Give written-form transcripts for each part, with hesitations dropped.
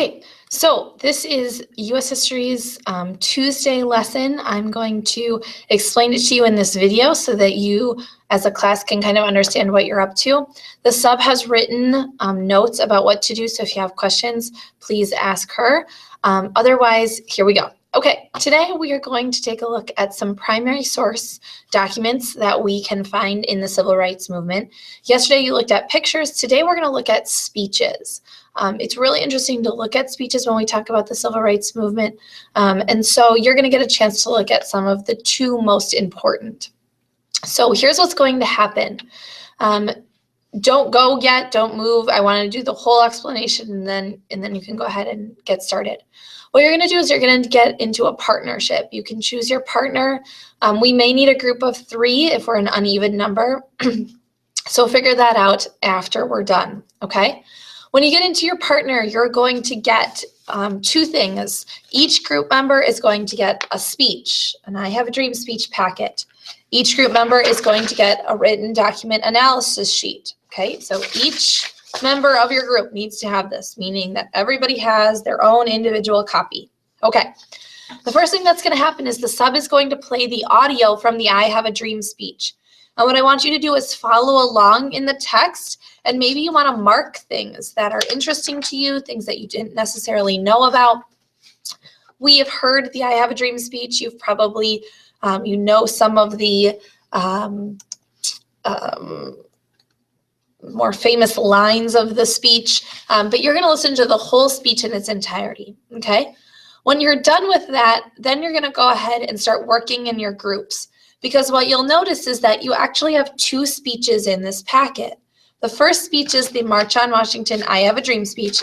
Okay, so this is U.S. History's Tuesday lesson. I'm going to explain it to you in this video so that you as a class can kind of understand what you're up to. The sub has written notes about what to do, so if you have questions, please ask her. Otherwise, here we go. Okay, today we are going to take a look at some primary source documents that we can find in the civil rights movement. Yesterday you looked at pictures. Today we're going to look at speeches. It's really interesting to look at speeches when we talk about the civil rights movement. And so you're going to get a chance to look at some of the two most important. So here's what's going to happen. Don't go yet, don't move. I want to do the whole explanation and then you can go ahead and get started. What you're going to do is you're going to get into a partnership. You can choose your partner. We may need a group of 3 if we're an uneven number. So figure that out after we're done, okay? When you get into your partner, you're going to get 2 things. Each group member is going to get a speech, and I have a dream speech packet. Each group member is going to get a written document analysis sheet, okay? So each member of your group needs to have this, meaning that everybody has their own individual copy. Okay, the first thing that's going to happen is the sub is going to play the audio from the I Have a Dream speech. And what I want you to do is follow along in the text, and maybe you want to mark things that are interesting to you, things that you didn't necessarily know about. We have heard the I Have a Dream speech. You've probably, you know some of the more famous lines of the speech, but you're going to listen to the whole speech in its entirety, okay? When you're done with that, then you're going to go ahead and start working in your groups, because what you'll notice is that you actually have 2 speeches in this packet. The first speech is the March on Washington, I Have a Dream speech.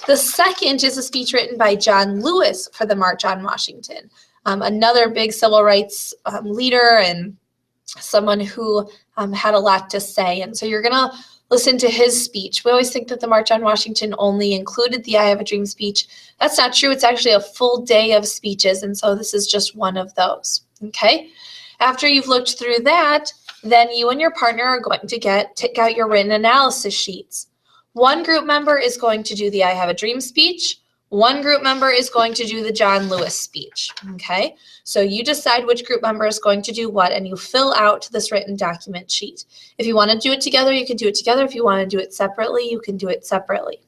The second is a speech written by John Lewis for the March on Washington, another big civil rights leader and someone who had a lot to say. And so you're going to listen to his speech. We always think that the March on Washington only included the I Have a Dream speech. That's not true. It's actually a full day of speeches, and so this is just one of those, okay? After you've looked through that, then you and your partner are going to take out your written analysis sheets. One group member is going to do the I Have a Dream speech. One group member is going to do the John Lewis speech, okay? So you decide which group member is going to do what, and you fill out this written document sheet. If you want to do it together, you can do it together. If you want to do it separately, you can do it separately.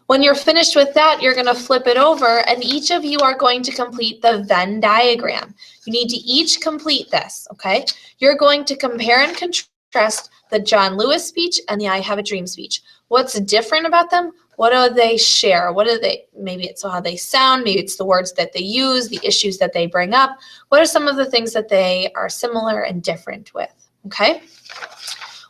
When you're finished with that, you're going to flip it over, and each of you are going to complete the Venn diagram. You need to each complete this, okay? You're going to compare and contrast the John Lewis speech and the I Have a Dream speech. What's different about them? What do they share? What do they, maybe it's how they sound, maybe it's the words that they use, the issues that they bring up. What are some of the things that they are similar and different with, okay?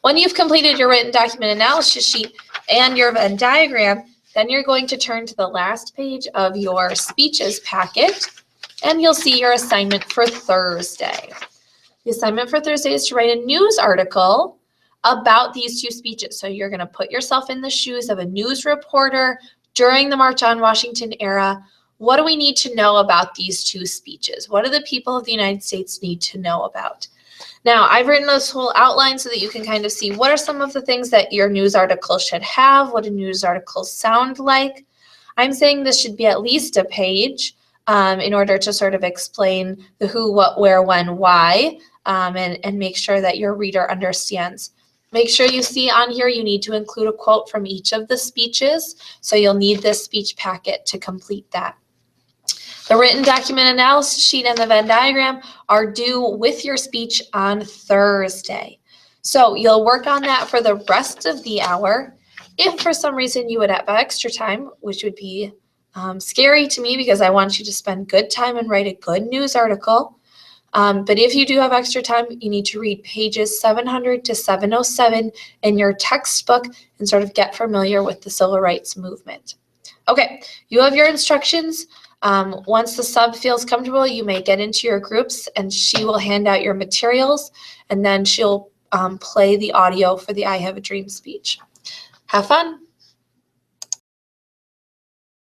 When you've completed your written document analysis sheet and your Venn diagram, then you're going to turn to the last page of your speeches packet, and you'll see your assignment for Thursday. The assignment for Thursday is to write a news article about these 2 speeches. So you're going to put yourself in the shoes of a news reporter during the March on Washington era. What do we need to know about these 2 speeches? What do the people of the United States need to know about? Now, I've written this whole outline so that you can kind of see what are some of the things that your news article should have, what do news articles sound like. I'm saying this should be at least a page in order to sort of explain the who, what, where, when, why, and make sure that your reader understands. Make sure you see on here you need to include a quote from each of the speeches, so you'll need this speech packet to complete that. The written document analysis sheet and the Venn diagram are due with your speech on Thursday. So you'll work on that for the rest of the hour. If for some reason you would have extra time, which would be scary to me because I want you to spend good time and write a good news article. But if you do have extra time, you need to read pages 700 to 707 in your textbook and sort of get familiar with the civil rights movement. Okay, you have your instructions. Once the sub feels comfortable, you may get into your groups and she will hand out your materials, and then she'll play the audio for the I Have a Dream speech. Have fun.